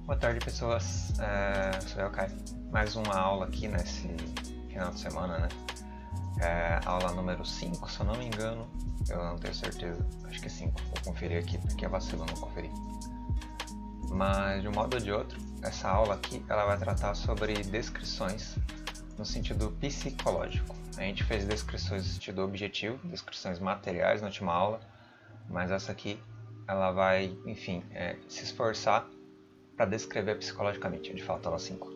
Boa tarde, pessoas. Sou eu, Caio. Mais uma aula aqui nesse final de semana, né? Aula número 5, se eu não me engano. Eu não tenho certeza. Acho que 5. Vou conferir aqui porque é vacilo não conferir. Mas, de um modo ou de outro, essa aula aqui ela vai tratar sobre descrições no sentido psicológico. A gente fez descrições no sentido objetivo, descrições materiais na última aula. Mas essa aqui, ela vai, enfim, se esforçar para descrever psicologicamente, de fato, aula 5.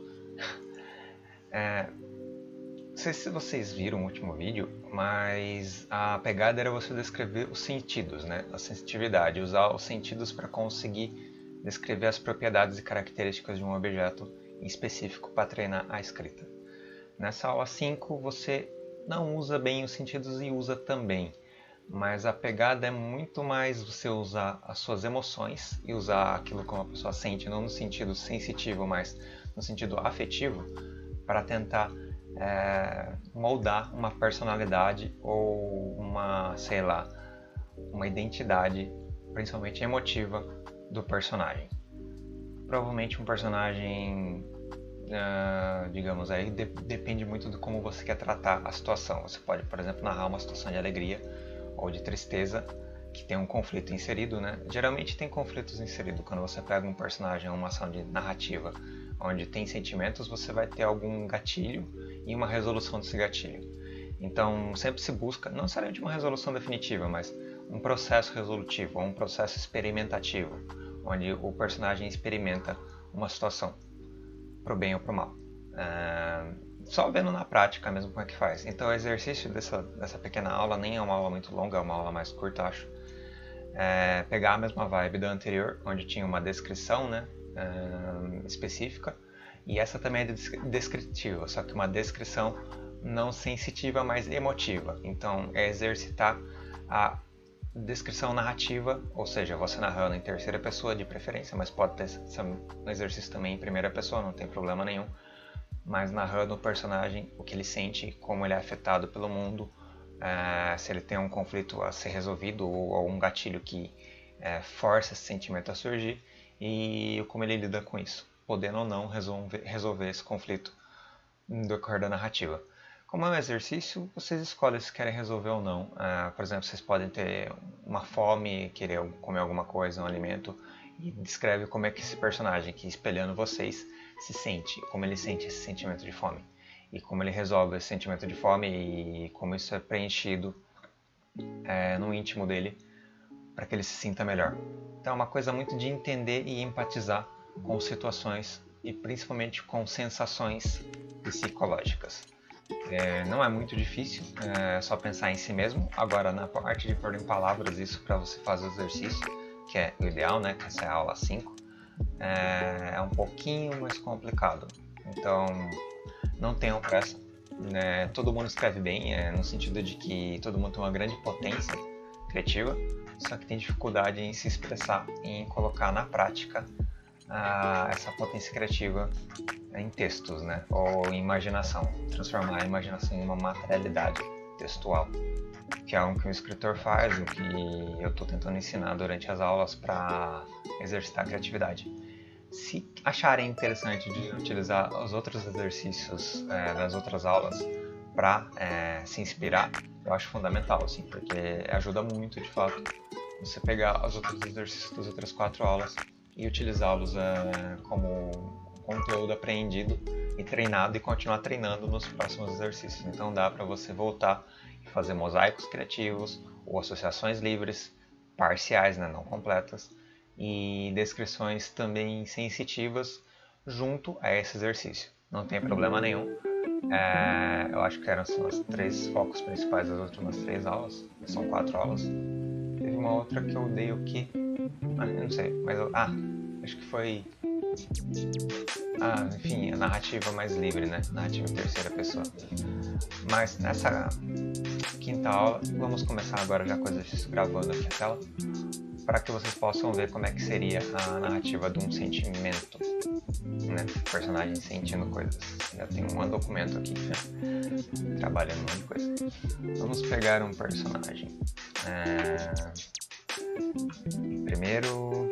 Não sei se vocês viram o último vídeo, mas a pegada era você descrever os sentidos, né? A sensitividade, usar os sentidos para conseguir descrever as propriedades e características de um objeto em específico para treinar a escrita. Nessa aula 5 você não usa bem os sentidos e usa também, mas a pegada é muito mais você usar as suas emoções e usar aquilo como a pessoa sente, não no sentido sensitivo, mas no sentido afetivo, para tentar moldar uma personalidade ou uma, sei lá, uma identidade, principalmente emotiva, do personagem. Provavelmente um personagem, digamos aí, depende muito de como você quer tratar a situação. Você pode, por exemplo, narrar uma situação de alegria ou de tristeza, que tem um conflito inserido, né? Geralmente tem conflitos inseridos. Quando você pega um personagem, uma ação de narrativa, onde tem sentimentos, você vai ter algum gatilho e uma resolução desse gatilho. Então, sempre se busca, não necessariamente uma resolução definitiva, mas um processo resolutivo, ou um processo experimentativo, onde o personagem experimenta uma situação, pro bem ou pro mal. Só vendo na prática mesmo como é que faz. Então o exercício dessa pequena aula nem é uma aula muito longa, é uma aula mais curta, acho. Pegar a mesma vibe da anterior, onde tinha uma descrição, né, específica, e essa também é descritiva, só que uma descrição não sensitiva, mas emotiva. Então é exercitar a descrição narrativa, ou seja, você narrando em terceira pessoa de preferência, mas pode ter um exercício também em primeira pessoa, não tem problema nenhum. Mas narrando o personagem, o que ele sente, como ele é afetado pelo mundo, se ele tem um conflito a ser resolvido ou um gatilho que força esse sentimento a surgir e como ele lida com isso, podendo ou não resolver esse conflito no decorrer da narrativa. Como é um exercício, vocês escolhem se querem resolver ou não. Por exemplo, vocês podem ter uma fome, querer comer alguma coisa, um alimento, e descreve como é que esse personagem, que espelhando vocês, se sente, como ele sente esse sentimento de fome e como ele resolve esse sentimento de fome e como isso é preenchido no íntimo dele para que ele se sinta melhor. Então é uma coisa muito de entender e empatizar com situações e principalmente com sensações psicológicas. Não é muito difícil, é só pensar em si mesmo. Agora, na parte de pôr em palavras isso para você fazer o exercício, que é o ideal, né, que essa é a aula 5, é um pouquinho mais complicado. Então, não tenham pressa. Todo mundo escreve bem, no sentido de que todo mundo tem uma grande potência criativa, só que tem dificuldade em se expressar, em colocar na prática essa potência criativa em textos, né? Ou em imaginação, transformar a imaginação em uma materialidade textual, que é algo que o escritor faz, o que eu estou tentando ensinar durante as aulas para exercitar a criatividade. Se acharem interessante de utilizar os outros exercícios das outras aulas para se inspirar, eu acho fundamental, assim, porque ajuda muito, de fato, você pegar os outros exercícios das outras 4 aulas e utilizá-los como conteúdo aprendido e treinado e continuar treinando nos próximos exercícios. Então dá para você voltar e fazer mosaicos criativos ou associações livres, parciais, né, não completas, e descrições também sensitivas junto a esse exercício. Não tem problema nenhum. Eu acho que são os 3 focos principais das últimas 3 aulas. São 4 aulas. Teve uma outra que eu dei o quê? Eu não sei, mas acho que foi... enfim, a narrativa mais livre, né? Narrativa em terceira pessoa. Mas nessa 5ª aula, vamos começar agora já com o exercício gravando aqui a tela, para que vocês possam ver como é que seria a narrativa de um sentimento, né? O personagem sentindo coisas. Já tem um documento aqui, já trabalhando um monte de coisa. Vamos pegar um personagem. Primeiro,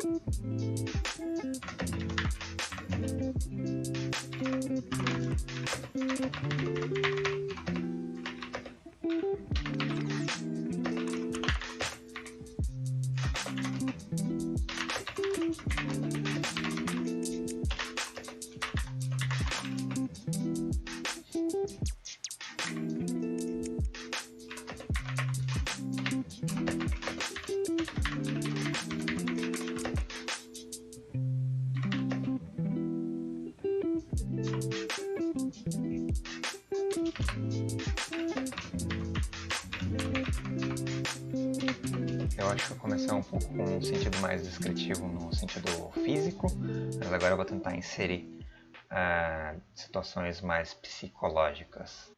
Eu acho que eu comecei um pouco com um sentido mais descritivo no sentido físico, mas agora eu vou tentar inserir situações mais psicológicas.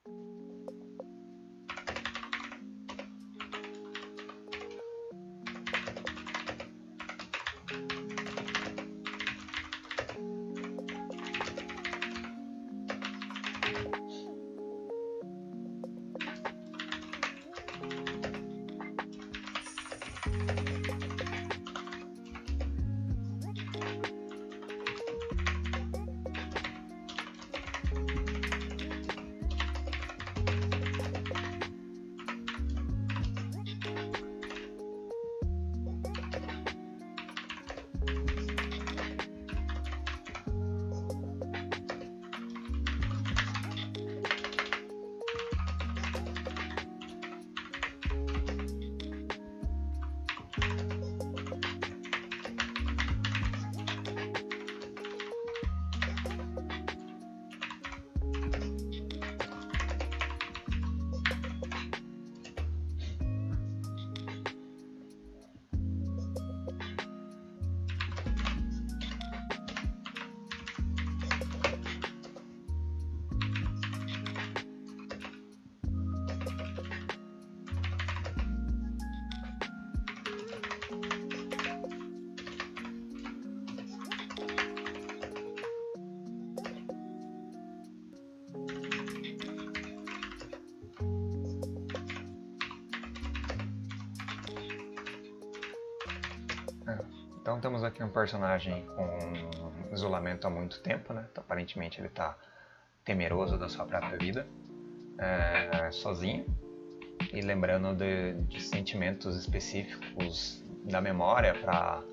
Então temos aqui um personagem com isolamento há muito tempo, né? Então, aparentemente ele está temeroso da sua própria vida, sozinho, e lembrando de sentimentos específicos da memória para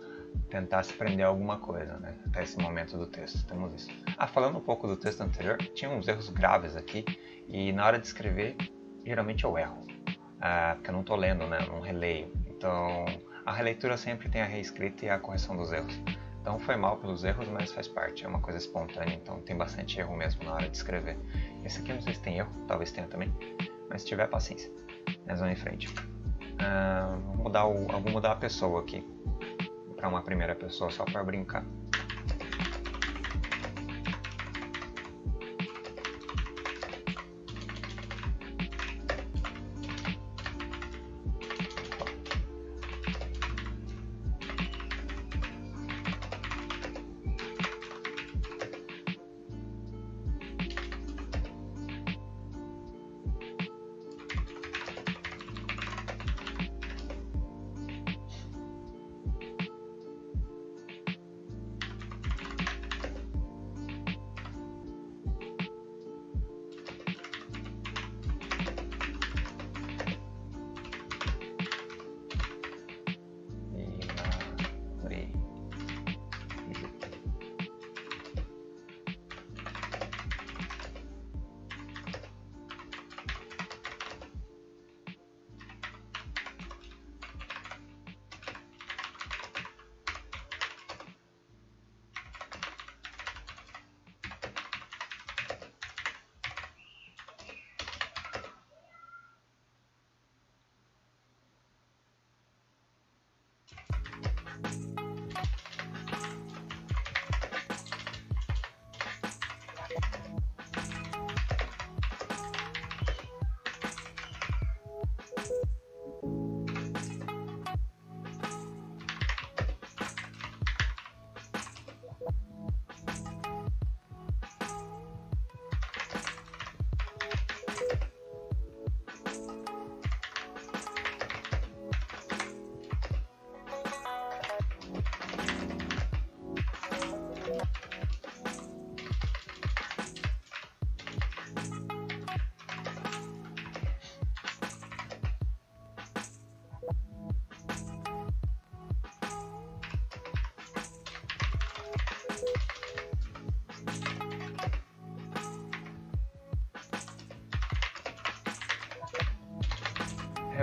tentar se prender a alguma coisa, né? Até esse momento do texto, temos isso. Falando um pouco do texto anterior, tinha uns erros graves aqui, e na hora de escrever, geralmente eu erro, porque eu não estou lendo, né? Eu não releio. Então, a releitura sempre tem a reescrita e a correção dos erros. Então foi mal pelos erros, mas faz parte, é uma coisa espontânea, então tem bastante erro mesmo na hora de escrever. Esse aqui eu não sei se tem erro, talvez tenha também, mas se tiver, paciência. Mas vamos em frente. Vou mudar a pessoa aqui para uma primeira pessoa, só para brincar.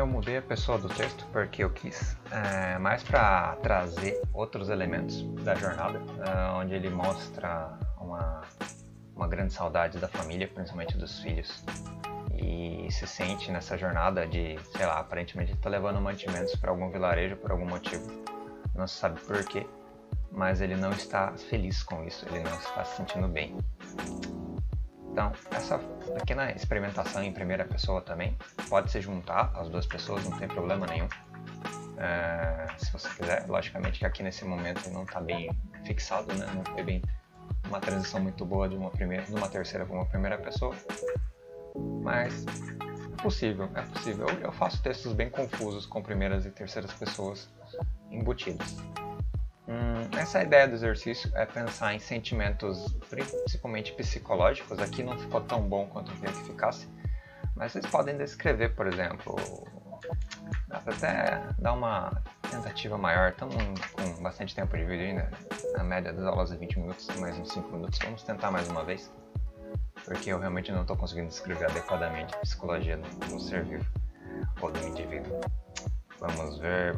eu mudei a pessoa do texto porque eu quis mais para trazer outros elementos da jornada, onde ele mostra uma grande saudade da família, principalmente dos filhos, e se sente nessa jornada de, sei lá, aparentemente ele está levando mantimentos para algum vilarejo por algum motivo, não se sabe por quê, mas ele não está feliz com isso, ele não está se sentindo bem. Então, essa pequena experimentação em primeira pessoa também pode se juntar as duas pessoas, não tem problema nenhum. Se você quiser, logicamente que aqui nesse momento ele não está bem fixado, né? Não foi bem uma transição muito boa de uma terceira para uma primeira pessoa, mas é possível, é possível. Eu faço textos bem confusos com primeiras e terceiras pessoas embutidos. Essa ideia do exercício é pensar em sentimentos principalmente psicológicos. Aqui não ficou tão bom quanto eu queria que ficasse, mas vocês podem descrever, por exemplo, dá pra até dar uma tentativa maior. Estamos com bastante tempo de vídeo ainda, na média das aulas de 20 minutos, mais uns 5 minutos. Vamos tentar mais uma vez, porque eu realmente não estou conseguindo descrever adequadamente a psicologia do ser vivo ou do indivíduo. Vamos ver.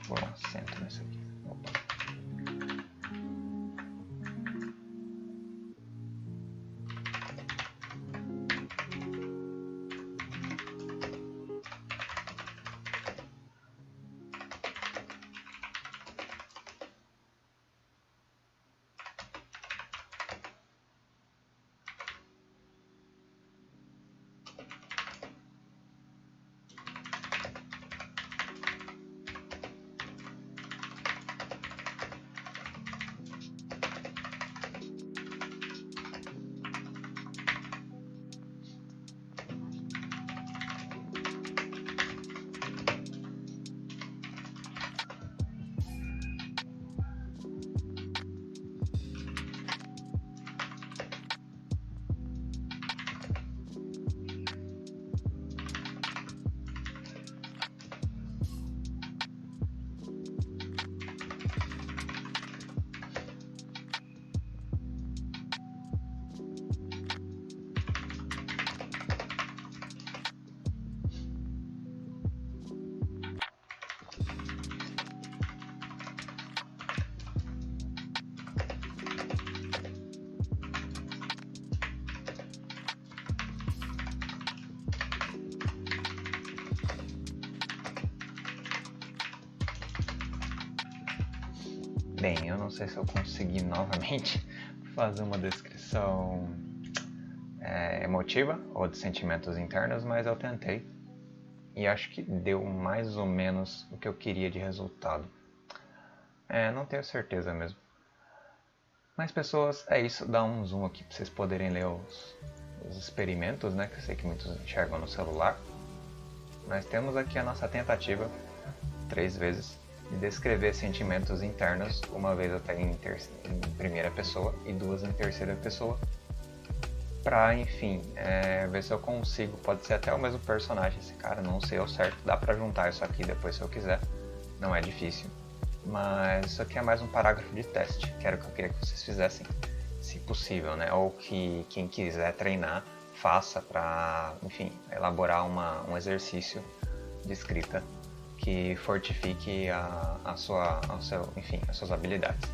Vou acento nessa aqui. Opa. Bem, eu não sei se eu consegui novamente fazer uma descrição emotiva ou de sentimentos internos, mas eu tentei. e acho que deu mais ou menos o que eu queria de resultado. Não tenho certeza mesmo. Mas pessoas, é isso, dá um zoom aqui para vocês poderem ler os experimentos, né, que eu sei que muitos enxergam no celular. Nós temos aqui a nossa tentativa, 3 vezes, de descrever sentimentos internos, uma vez até em primeira pessoa e 2 em terceira pessoa, pra, enfim, ver se eu consigo, pode ser até o mesmo personagem, esse cara, não sei ao certo, dá pra juntar isso aqui depois se eu quiser, não é difícil, mas isso aqui é mais um parágrafo de teste, que era o que eu queria que vocês fizessem, se possível, né, ou que quem quiser treinar, faça pra, enfim, elaborar um exercício de escrita que fortifique as suas habilidades.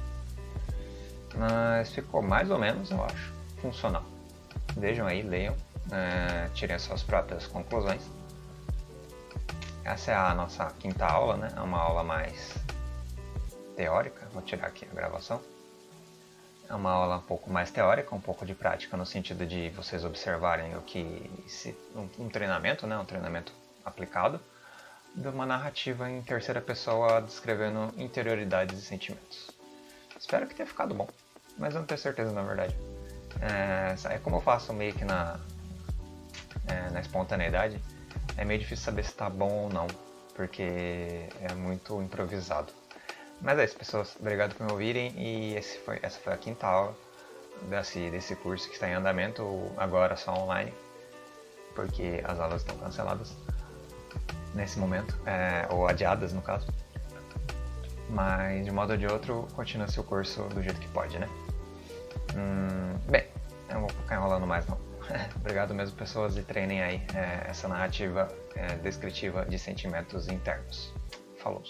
Mas ficou mais ou menos, eu acho, funcional. Vejam aí, leiam, tirem as suas próprias conclusões. Essa é a nossa quinta aula, né? É uma aula mais teórica, vou tirar aqui a gravação. É uma aula um pouco mais teórica, um pouco de prática no sentido de vocês observarem um treinamento, né? Um treinamento aplicado, de uma narrativa em terceira pessoa descrevendo interioridades e sentimentos. Espero que tenha ficado bom, mas eu não tenho certeza na verdade. Como eu faço meio que na espontaneidade, é meio difícil saber se está bom ou não, porque é muito improvisado. Mas é isso, pessoas. Obrigado por me ouvirem e essa foi a quinta aula desse curso que está em andamento, agora só online, porque as aulas estão canceladas nesse momento, ou adiadas no caso. Mas de um modo ou de outro, continua-se o curso do jeito que pode, né? Bem, eu não vou ficar enrolando mais não. Obrigado mesmo, pessoas, e treinem aí essa narrativa descritiva de sentimentos internos. Falou!